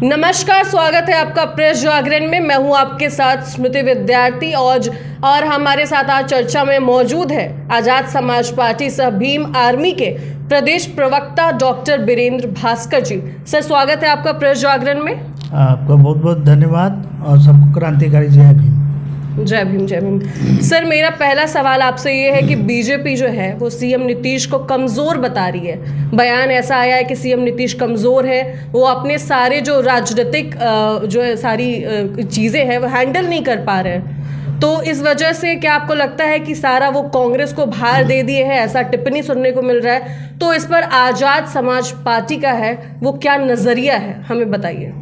नमस्कार, स्वागत है आपका प्रेस जागरण में। मैं हूं आपके साथ स्मृति विद्यार्थी और हमारे साथ आज चर्चा में मौजूद है आजाद समाज पार्टी सह भीम आर्मी के प्रदेश प्रवक्ता डॉक्टर बीरेंद्र भास्कर जी। सर, स्वागत है आपका प्रेस जागरण में। आपका बहुत बहुत धन्यवाद और सबको क्रांतिकारी जय भीम। जय भीम, जय भीम। सर, मेरा पहला सवाल आपसे ये है कि बीजेपी जो है वो सीएम नीतीश को कमज़ोर बता रही है। बयान ऐसा आया है कि सीएम नीतीश कमज़ोर है, वो अपने सारे जो राजनीतिक जो है सारी चीज़ें हैं वो हैंडल नहीं कर पा रहे हैं। तो इस वजह से क्या आपको लगता है कि सारा वो कांग्रेस को भार दे दिए है, ऐसा टिप्पणी सुनने को मिल रहा है। तो इस पर आज़ाद समाज पार्टी का है वो क्या नज़रिया है, हमें बताइए।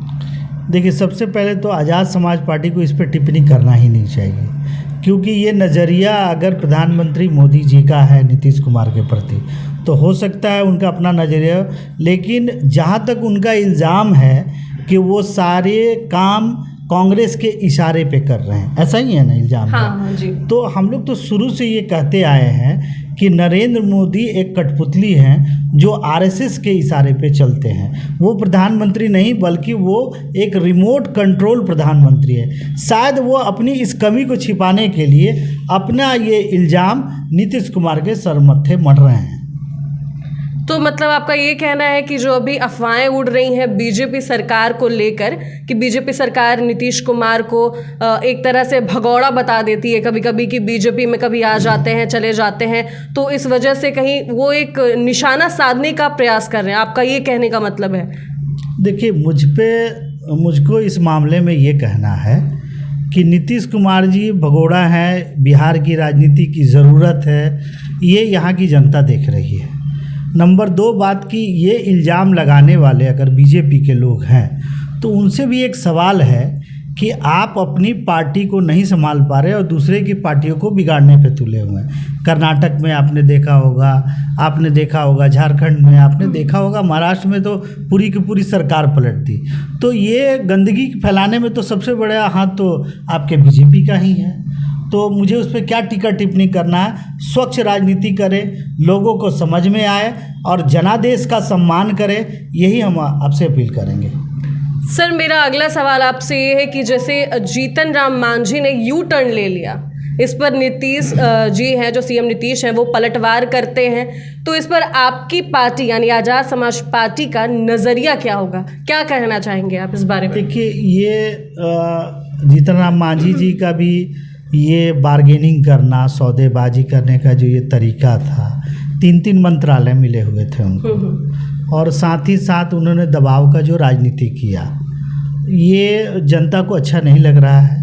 देखिए, सबसे पहले तो आज़ाद समाज पार्टी को इस पर टिप्पणी करना ही नहीं चाहिए, क्योंकि ये नज़रिया अगर प्रधानमंत्री मोदी जी का है नीतीश कुमार के प्रति तो हो सकता है उनका अपना नज़रिया, लेकिन जहाँ तक उनका इल्ज़ाम है कि वो सारे काम कांग्रेस के इशारे पे कर रहे हैं, ऐसा ही है ना इल्ज़ाम? हाँ जी। तो हम लोग तो शुरू से ये कहते आए हैं कि नरेंद्र मोदी एक कठपुतली हैं जो आरएसएस के इशारे पे चलते हैं। वो प्रधानमंत्री नहीं बल्कि वो एक रिमोट कंट्रोल प्रधानमंत्री है। शायद वो अपनी इस कमी को छिपाने के लिए अपना ये इल्ज़ाम नीतीश कुमार के सर मत्थे मढ़ रहे हैं। तो मतलब आपका ये कहना है कि जो अभी अफवाहें उड़ रही हैं बीजेपी सरकार को लेकर कि बीजेपी सरकार नीतीश कुमार को एक तरह से भगौड़ा बता देती है कभी कभी कि बीजेपी में कभी आ जाते हैं चले जाते हैं, तो इस वजह से कहीं वो एक निशाना साधने का प्रयास कर रहे हैं, आपका ये कहने का मतलब है? देखिए, मुझको इस मामले में ये कहना है कि नीतीश कुमार जी भगोड़ा हैं, बिहार की राजनीति की ज़रूरत है, ये यहाँ की जनता देख रही है। नंबर 2 बात कि ये इल्ज़ाम लगाने वाले अगर बीजेपी के लोग हैं तो उनसे भी एक सवाल है कि आप अपनी पार्टी को नहीं संभाल पा रहे और दूसरे की पार्टियों को बिगाड़ने पे तुले हुए हैं। कर्नाटक में आपने देखा होगा, झारखंड में आपने देखा होगा, महाराष्ट्र में तो पूरी की पूरी सरकार पलट दी। तो ये गंदगी फैलाने में तो सबसे बड़ा हाथ तो आपके बीजेपी का ही है। तो मुझे उस पर क्या टीका टिप्पणी करना है। स्वच्छ राजनीति करें, लोगों को समझ में आए और जनादेश का सम्मान करें, यही हम आपसे अपील करेंगे। सर, मेरा अगला सवाल आपसे ये है कि जैसे जीतन राम मांझी ने यू टर्न ले लिया, इस पर नीतीश जी हैं जो सीएम नीतीश हैं वो पलटवार करते हैं, तो इस पर आपकी पार्टी यानी आज़ाद समाज पार्टी का नज़रिया क्या होगा, क्या कहना चाहेंगे आप इस बारे में? देखिए, ये जीतन राम मांझी जी का भी ये बार्गेनिंग करना, सौदेबाजी करने का जो ये तरीका था, 3 मंत्रालय मिले हुए थे उनको, और साथ ही साथ उन्होंने दबाव का जो राजनीति किया, ये जनता को अच्छा नहीं लग रहा है,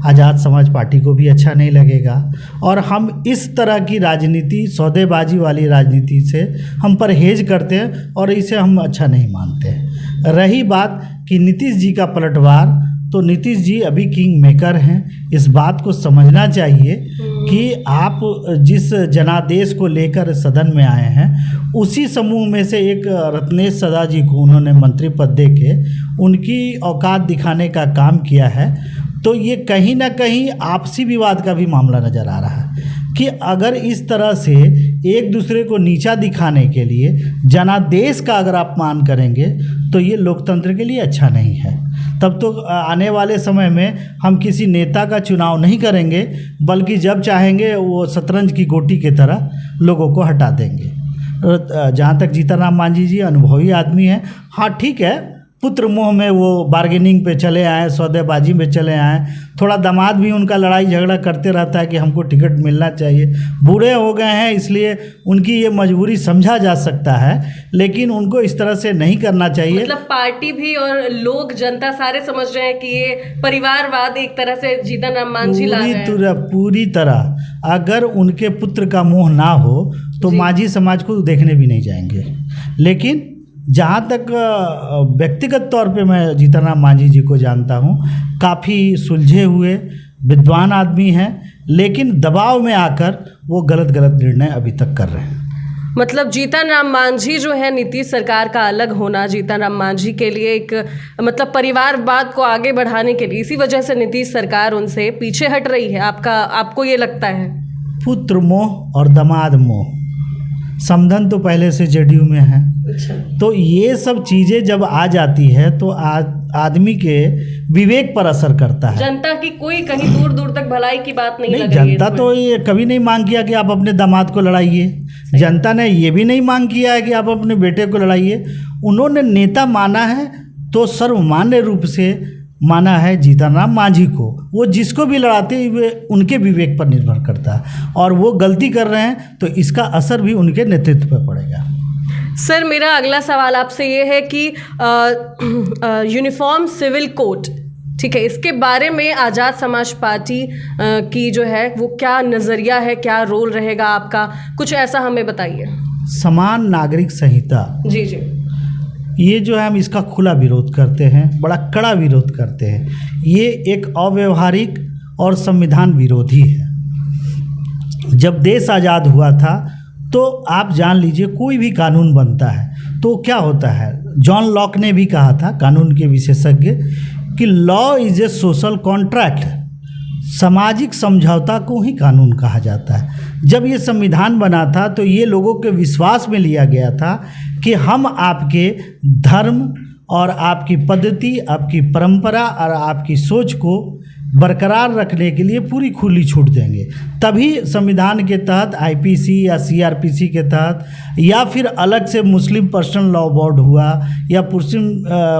आज़ाद समाज पार्टी को भी अच्छा नहीं लगेगा। और हम इस तरह की राजनीति, सौदेबाजी वाली राजनीति से हम परहेज करते हैं और इसे हम अच्छा नहीं मानते। रही बात कि नीतीश जी का पलटवार, तो नीतीश जी अभी किंग मेकर हैं, इस बात को समझना चाहिए कि आप जिस जनादेश को लेकर सदन में आए हैं उसी समूह में से एक रत्नेश सदा जी को उन्होंने मंत्री पद दे के उनकी औकात दिखाने का काम किया है। तो ये कहीं ना कहीं आपसी विवाद का भी मामला नज़र आ रहा है कि अगर इस तरह से एक दूसरे को नीचा दिखाने के लिए जनादेश का अगर अपमान करेंगे तो ये लोकतंत्र के लिए अच्छा नहीं है। तब तो आने वाले समय में हम किसी नेता का चुनाव नहीं करेंगे, बल्कि जब चाहेंगे वो शतरंज की गोटी की तरह लोगों को हटा देंगे। जहाँ तक जीतन राम मांझी जी अनुभवी आदमी हैं, हाँ ठीक है, पुत्र मोह में वो बार्गेनिंग पे चले आए, सौदेबाजी में चले आए, थोड़ा दामाद भी उनका लड़ाई झगड़ा करते रहता है कि हमको टिकट मिलना चाहिए। बूढ़े हो गए हैं इसलिए उनकी ये मजबूरी समझा जा सकता है, लेकिन उनको इस तरह से नहीं करना चाहिए। मतलब पार्टी भी और लोग, जनता सारे समझ रहे हैं कि ये परिवारवाद एक तरह से जीतन राम मांझी ला रहे हैं। पूरी तरह अगर उनके पुत्र का मोह ना हो तो मांझी समाज को देखने भी नहीं जाएंगे। लेकिन जहाँ तक व्यक्तिगत तौर पे मैं जीतन राम मांझी जी को जानता हूँ, काफ़ी सुलझे हुए विद्वान आदमी हैं, लेकिन दबाव में आकर वो गलत निर्णय अभी तक कर रहे हैं। मतलब जीतन राम मांझी जो है, नीतीश सरकार का अलग होना जीतन राम मांझी के लिए एक मतलब परिवारवाद को आगे बढ़ाने के लिए, इसी वजह से नीतीश सरकार उनसे पीछे हट रही है, आपको ये लगता है? पुत्र मोह और दामाद मोह समधन तो पहले से जेडीयू में है। अच्छा। तो ये सब चीज़ें जब आ जाती है तो आदमी के विवेक पर असर करता है। जनता की कोई कहीं दूर दूर तक भलाई की बात नहीं नहीं, लग रही है जनता इसमें। तो ये कभी नहीं मांग किया कि आप अपने दामाद को लड़ाइए। जनता ने ये भी नहीं मांग किया है कि आप अपने बेटे को लड़ाइए। उन्होंने नेता माना है तो सर्वमान्य रूप से माना है जीतन राम मांझी को। वो जिसको भी लड़ाते हुए उनके विवेक पर निर्भर करता है, और वो गलती कर रहे हैं तो इसका असर भी उनके नेतृत्व पर पड़ेगा। सर, मेरा अगला सवाल आपसे ये है कि यूनिफॉर्म सिविल कोड, ठीक है, इसके बारे में आज़ाद समाज पार्टी की जो है वो क्या नज़रिया है, क्या रोल रहेगा आपका, कुछ ऐसा हमें बताइए। समान नागरिक संहिता, जी जी, ये जो है हम इसका खुला विरोध करते हैं, बड़ा कड़ा विरोध करते हैं। ये एक अव्यवहारिक और संविधान विरोधी है। जब देश आज़ाद हुआ था तो आप जान लीजिए कोई भी कानून बनता है तो क्या होता है, जॉन लॉक ने भी कहा था, कानून के विशेषज्ञ, कि law is a social contract, सामाजिक समझौता को ही कानून कहा जाता है। जब ये संविधान बना था तो ये लोगों के विश्वास में लिया गया था कि हम आपके धर्म और आपकी पद्धति, आपकी परंपरा और आपकी सोच को बरकरार रखने के लिए पूरी खुली छूट देंगे। तभी संविधान के तहत आईपीसी या सीआरपीसी के तहत या फिर अलग से मुस्लिम पर्सनल लॉ बोर्ड हुआ या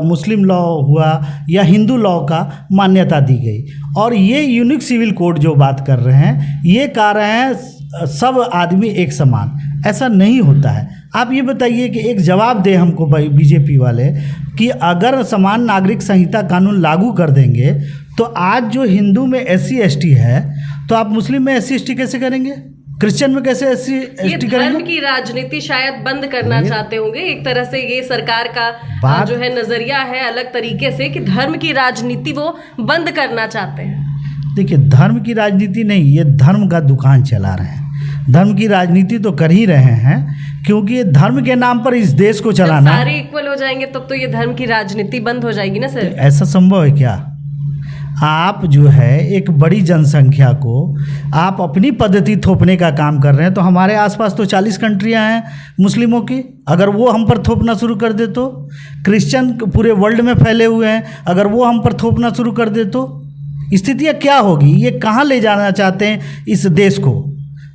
मुस्लिम लॉ हुआ या हिंदू लॉ का मान्यता दी गई। और ये यूनिक सिविल कोड जो बात कर रहे हैं, ये कह रहे हैं सब आदमी एक समान, ऐसा नहीं होता है। आप ये बताइए कि एक जवाब दे हमको बीजेपी वाले कि अगर समान नागरिक संहिता कानून लागू कर देंगे तो आज जो हिंदू में SC ST है तो आप मुस्लिम में SC ST कैसे करेंगे, क्रिश्चियन में कैसे SC ये ST धर्म करेंगे? की राजनीति शायद बंद करना चाहते होंगे एक तरह से। ये सरकार का जो है नजरिया है अलग तरीके से कि धर्म की राजनीति वो बंद करना चाहते हैं। देखिए, धर्म की राजनीति नहीं, ये धर्म का दुकान चला रहे हैं। धर्म की राजनीति तो कर ही रहे हैं क्योंकि ये धर्म के नाम पर इस देश को चलाना। सारे इक्वल हो जाएंगे तब तो ये धर्म की राजनीति बंद हो जाएगी ना सर। ऐसा संभव है क्या? आप जो है एक बड़ी जनसंख्या को आप अपनी पद्धति थोपने का काम कर रहे हैं। तो हमारे आसपास तो 40 कंट्रियां हैं मुस्लिमों की, अगर वो हम पर थोपना शुरू कर दे तो, क्रिश्चियन पूरे वर्ल्ड में फैले हुए हैं, अगर वो हम पर थोपना शुरू कर दे तो स्थितियाँ क्या होगी? ये कहाँ ले जाना चाहते हैं इस देश को,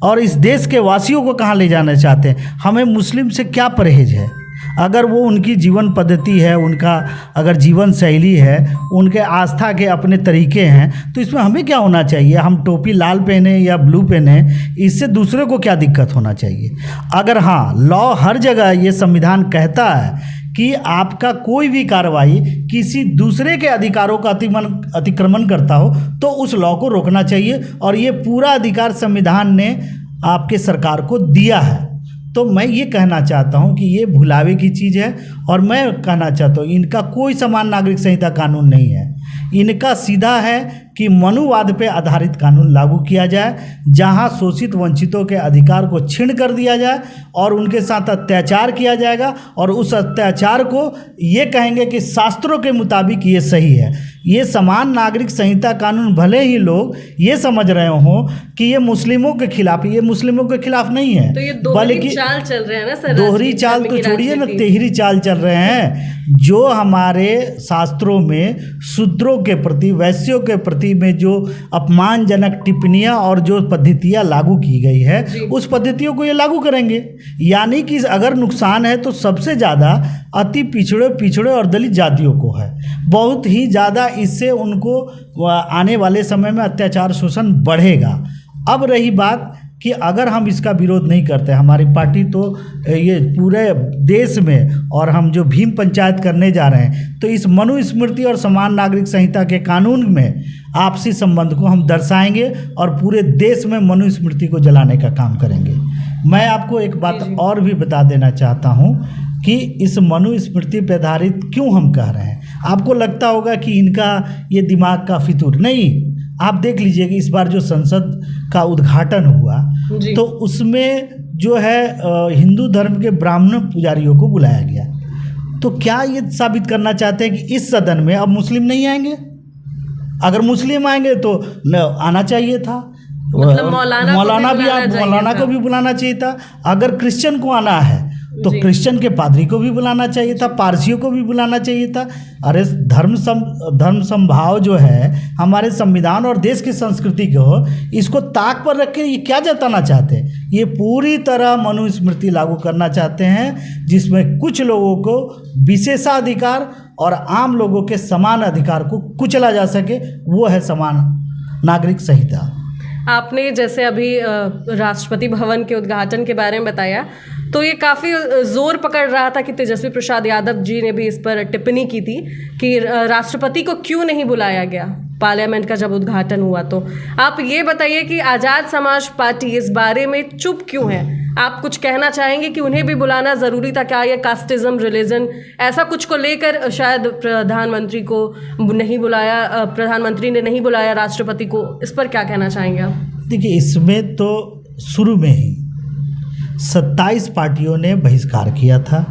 और इस देश के वासियों को कहाँ ले जाना चाहते हैं? हमें मुस्लिम से क्या परहेज है? अगर वो उनकी जीवन पद्धति है, उनका अगर जीवन शैली है, उनके आस्था के अपने तरीके हैं, तो इसमें हमें क्या होना चाहिए? हम टोपी लाल पहने या ब्लू पहने, इससे दूसरे को क्या दिक्कत होना चाहिए? अगर हाँ, लॉ हर जगह ये संविधान कहता है कि आपका कोई भी कार्रवाई किसी दूसरे के अधिकारों का अतिक्रमण करता हो तो उस लॉ को रोकना चाहिए, और ये पूरा अधिकार संविधान ने आपके सरकार को दिया है। तो मैं ये कहना चाहता हूँ कि ये भुलावे की चीज़ है, और मैं कहना चाहता हूँ इनका कोई समान नागरिक संहिता कानून नहीं है। इनका सीधा है कि मनुवाद पे आधारित कानून लागू किया जाए, जहां शोषित वंचितों के अधिकार को छीन कर दिया जाए और उनके साथ अत्याचार किया जाएगा, और उस अत्याचार को ये कहेंगे कि शास्त्रों के मुताबिक ये सही है। ये समान नागरिक संहिता कानून भले ही लोग ये समझ रहे हों कि ये मुस्लिमों के खिलाफ, ये मुस्लिमों के खिलाफ नहीं है, तो ये दोहरी चाल चल रहे हैं ना सर। दोहरी चाल तो छोड़िए ना, तिहरी चाल चल रहे हैं। जो हमारे शास्त्रों में शूद्रों के प्रति, वैश्यों के प्रति में जो अपमानजनक टिप्पणियां और जो पद्धतियां लागू की गई है, उस पद्धतियों को ये लागू करेंगे। यानी कि अगर नुकसान है तो सबसे ज़्यादा अति पिछड़े और दलित जातियों को है। बहुत ही ज़्यादा इससे उनको आने वाले समय में अत्याचार शोषण बढ़ेगा। अब रही बात कि अगर हम इसका विरोध नहीं करते, हमारी पार्टी तो ये पूरे देश में, और हम जो भीम पंचायत करने जा रहे हैं, तो इस मनुस्मृति और समान नागरिक संहिता के कानून में आपसी संबंध को हम दर्शाएंगे और पूरे देश में मनुस्मृति को जलाने का काम करेंगे। मैं आपको एक बात और भी बता देना चाहता हूँ कि इस मनुस्मृति पर आधारित क्यों हम कह रहे हैं। आपको लगता होगा कि इनका ये दिमाग का फितूर नहीं। आप देख लीजिए कि इस बार जो संसद का उद्घाटन हुआ तो उसमें जो है हिंदू धर्म के ब्राह्मण पुजारियों को बुलाया गया। तो क्या ये साबित करना चाहते हैं कि इस सदन में अब मुस्लिम नहीं आएंगे? अगर मुस्लिम आएंगे तो आना चाहिए था। मतलब मौलाना को भी बुलाना चाहिए था। अगर क्रिश्चियन को आना है तो क्रिश्चियन के पादरी को भी बुलाना चाहिए था, पारसियों को भी बुलाना चाहिए था। अरे धर्म समभाव जो है हमारे संविधान और देश की संस्कृति को, इसको ताक पर रख के ये क्या जताना चाहते हैं? ये पूरी तरह मनुस्मृति लागू करना चाहते हैं, जिसमें कुछ लोगों को विशेषाधिकार और आम लोगों के समान अधिकार को कुचला जा सके, वो है समान नागरिक संहिता। आपने जैसे अभी राष्ट्रपति भवन के उद्घाटन के बारे में बताया, तो ये काफ़ी जोर पकड़ रहा था कि तेजस्वी प्रसाद यादव जी ने भी इस पर टिप्पणी की थी कि राष्ट्रपति को क्यों नहीं बुलाया गया पार्लियामेंट का जब उद्घाटन हुआ। तो आप ये बताइए कि आज़ाद समाज पार्टी इस बारे में चुप क्यों है? आप कुछ कहना चाहेंगे कि उन्हें भी बुलाना ज़रूरी था क्या? ये कास्टिज्म, रिलीजन, ऐसा कुछ को लेकर शायद प्रधानमंत्री को नहीं बुलाया, प्रधानमंत्री ने नहीं बुलाया राष्ट्रपति को, इस पर क्या कहना चाहेंगे आप? देखिए, इसमें तो शुरू में ही 27 पार्टियों ने बहिष्कार किया था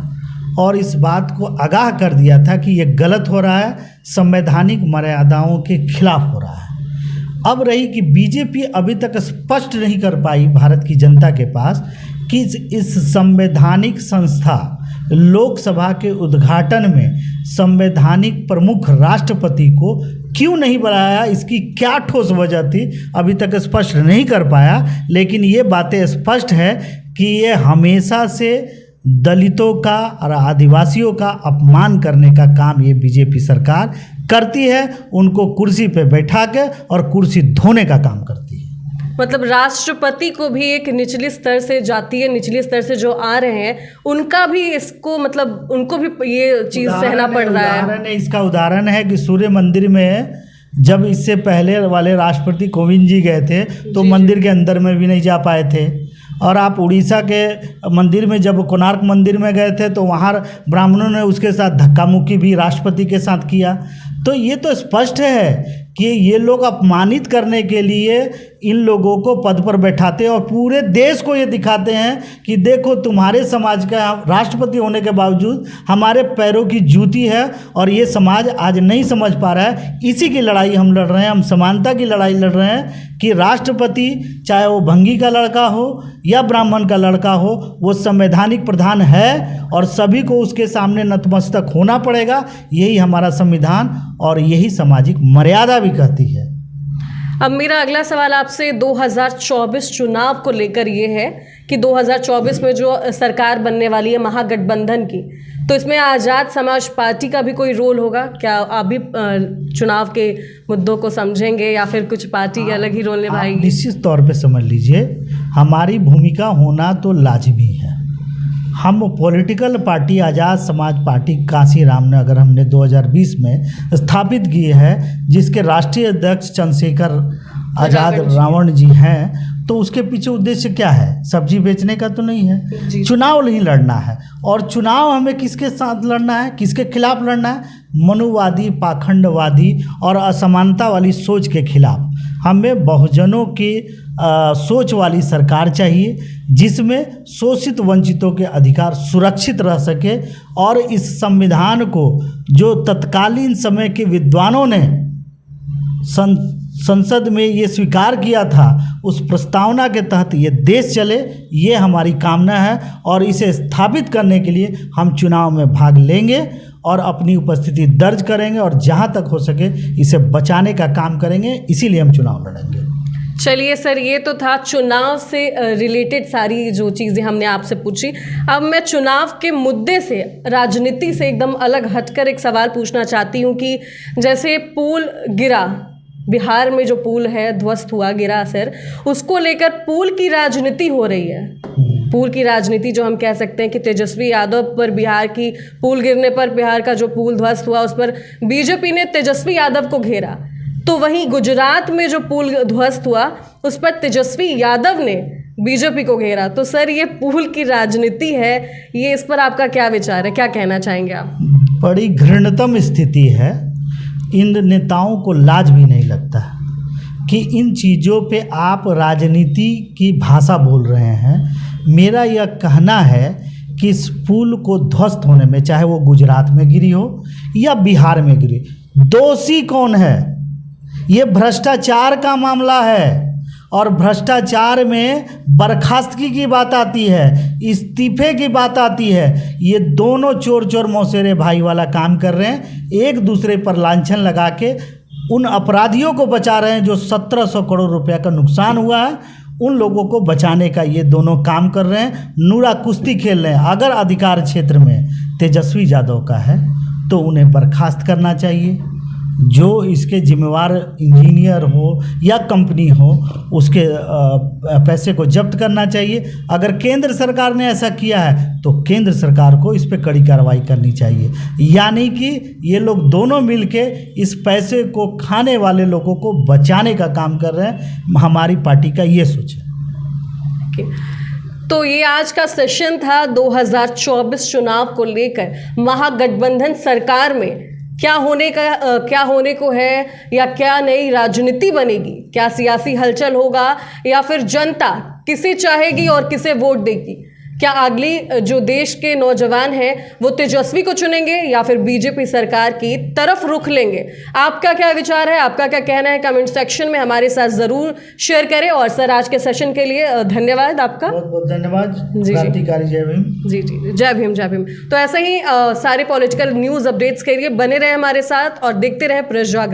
और इस बात को आगाह कर दिया था कि ये गलत हो रहा है, संवैधानिक मर्यादाओं के खिलाफ हो रहा है। अब रही कि बीजेपी अभी तक स्पष्ट नहीं कर पाई भारत की जनता के पास कि इस संवैधानिक संस्था लोकसभा के उद्घाटन में संवैधानिक प्रमुख राष्ट्रपति को क्यों नहीं बुलाया, इसकी क्या ठोस वजह थी, अभी तक स्पष्ट नहीं कर पाया। लेकिन ये बातें स्पष्ट है कि ये हमेशा से दलितों का और आदिवासियों का अपमान करने का काम ये बीजेपी सरकार करती है, उनको कुर्सी पे बैठा के और कुर्सी धोने का काम करती है। मतलब राष्ट्रपति को भी एक निचले स्तर से, जातीय निचले स्तर से जो आ रहे हैं, उनका भी इसको, मतलब उनको भी ये चीज़ सहना पड़ रहा है। इसका उदाहरण है कि सूर्य मंदिर में जब इससे पहले वाले राष्ट्रपति कोविंद जी गए थे तो मंदिर के अंदर में भी नहीं जा पाए थे। और आप उड़ीसा के मंदिर में जब कोणार्क मंदिर में गए थे तो वहाँ ब्राह्मणों ने उसके साथ धक्का मुक्की भी राष्ट्रपति के साथ किया। तो ये तो स्पष्ट है कि ये लोग अपमानित करने के लिए इन लोगों को पद पर बैठाते हैं और पूरे देश को ये दिखाते हैं कि देखो, तुम्हारे समाज का राष्ट्रपति होने के बावजूद हमारे पैरों की जूती है और ये समाज आज नहीं समझ पा रहा है। इसी की लड़ाई हम लड़ रहे हैं, हम समानता की लड़ाई लड़ रहे हैं कि राष्ट्रपति, चाहे वो भंगी का लड़का हो या ब्राह्मण का लड़का हो, वो संवैधानिक प्रधान है और सभी को उसके सामने नतमस्तक होना पड़ेगा। यही हमारा संविधान और यही सामाजिक मर्यादा भी कहती है। अब मेरा अगला सवाल आपसे 2024 चुनाव को लेकर ये है कि 2024 में जो सरकार बनने वाली है महागठबंधन की, तो इसमें आज़ाद समाज पार्टी का भी कोई रोल होगा क्या? आप भी चुनाव के मुद्दों को समझेंगे या फिर कुछ पार्टी अलग ही रोल निभाएगी? निश्चित तौर पे समझ लीजिए, हमारी भूमिका होना तो लाजमी है। हम पॉलिटिकल पार्टी आज़ाद समाज पार्टी कांशीराम ने अगर हमने 2020 में स्थापित की है, जिसके राष्ट्रीय अध्यक्ष चंद्रशेखर आज़ाद रावण जी हैं, तो उसके पीछे उद्देश्य क्या है? सब्जी बेचने का तो नहीं है, चुनाव नहीं लड़ना है। और चुनाव हमें किसके साथ लड़ना है, किसके खिलाफ लड़ना है? मनुवादी, पाखंडवादी और असमानता वाली सोच के खिलाफ। हमें बहुजनों की सोच वाली सरकार चाहिए, जिसमें शोषित वंचितों के अधिकार सुरक्षित रह सके और इस संविधान को जो तत्कालीन समय के विद्वानों ने संसद में ये स्वीकार किया था, उस प्रस्तावना के तहत ये देश चले, ये हमारी कामना है। और इसे स्थापित करने के लिए हम चुनाव में भाग लेंगे और अपनी उपस्थिति दर्ज करेंगे और जहाँ तक हो सके इसे बचाने का काम करेंगे, इसीलिए हम चुनाव लड़ेंगे। चलिए सर, ये तो था चुनाव से रिलेटेड सारी जो चीज़ें हमने आपसे पूछी। अब मैं चुनाव के मुद्दे से, राजनीति से एकदम अलग हटकर एक सवाल पूछना चाहती हूँ कि जैसे पुल गिरा, बिहार में जो पुल है ध्वस्त हुआ, गिरा सर, उसको लेकर पुल की राजनीति हो रही है। पुल की राजनीति जो हम कह सकते हैं कि तेजस्वी यादव पर, बिहार की पुल गिरने पर, बिहार का जो पुल ध्वस्त हुआ उस पर बीजेपी ने तेजस्वी यादव को घेरा। तो वहीं गुजरात में जो पुल ध्वस्त हुआ उस पर तेजस्वी यादव ने बीजेपी को घेरा। तो सर, ये पुल की राजनीति है, ये इस पर आपका क्या विचार है, क्या कहना चाहेंगे आप? बड़ी घृणतम स्थिति है। इन नेताओं को लाज भी नहीं लगता कि इन चीज़ों पे आप राजनीति की भाषा बोल रहे हैं। मेरा यह कहना है कि इस पुल को ध्वस्त होने में, चाहे वो गुजरात में गिरी हो या बिहार में गिरी, दोषी कौन है? ये भ्रष्टाचार का मामला है और भ्रष्टाचार में बर्खास्तगी की बात आती है, इस्तीफे की बात आती है। ये दोनों चोर चोर मौसेरे भाई वाला काम कर रहे हैं, एक दूसरे पर लांछन लगा के उन अपराधियों को बचा रहे हैं जो 1700 करोड़ रुपया का नुकसान हुआ है, उन लोगों को बचाने का ये दोनों काम कर रहे हैं, नूरा कुश्ती खेल रहे हैं। अगर अधिकार क्षेत्र में तेजस्वी यादव का है तो उन्हें बर्खास्त करना चाहिए, जो इसके जिम्मेवार इंजीनियर हो या कंपनी हो उसके पैसे को जब्त करना चाहिए। अगर केंद्र सरकार ने ऐसा किया है तो केंद्र सरकार को इस पर कड़ी कार्रवाई करनी चाहिए। यानी कि ये लोग दोनों मिलके इस पैसे को खाने वाले लोगों को बचाने का काम कर रहे हैं। हमारी पार्टी का ये सोच है। तो ये आज का सेशन था 2024 चुनाव को लेकर। महागठबंधन सरकार में क्या होने को है, या क्या नई राजनीति बनेगी, क्या सियासी हलचल होगा, या फिर जनता किसे चाहेगी और किसे वोट देगी? क्या अगली जो देश के नौजवान हैं वो तेजस्वी को चुनेंगे या फिर बीजेपी सरकार की तरफ रुख लेंगे? आपका क्या विचार है, आपका क्या कहना है, कमेंट सेक्शन में हमारे साथ ज़रूर शेयर करें। और सर, आज के सेशन के लिए धन्यवाद आपका। बहुत बहुत धन्यवाद। जी, क्रांतिकारी जय भीम। जी जी, जय भीम जय भीम। तो ऐसे ही सारे पॉलिटिकल न्यूज़ अपडेट्स के लिए बने रहे हमारे साथ और देखते रहे प्रेस जागरण।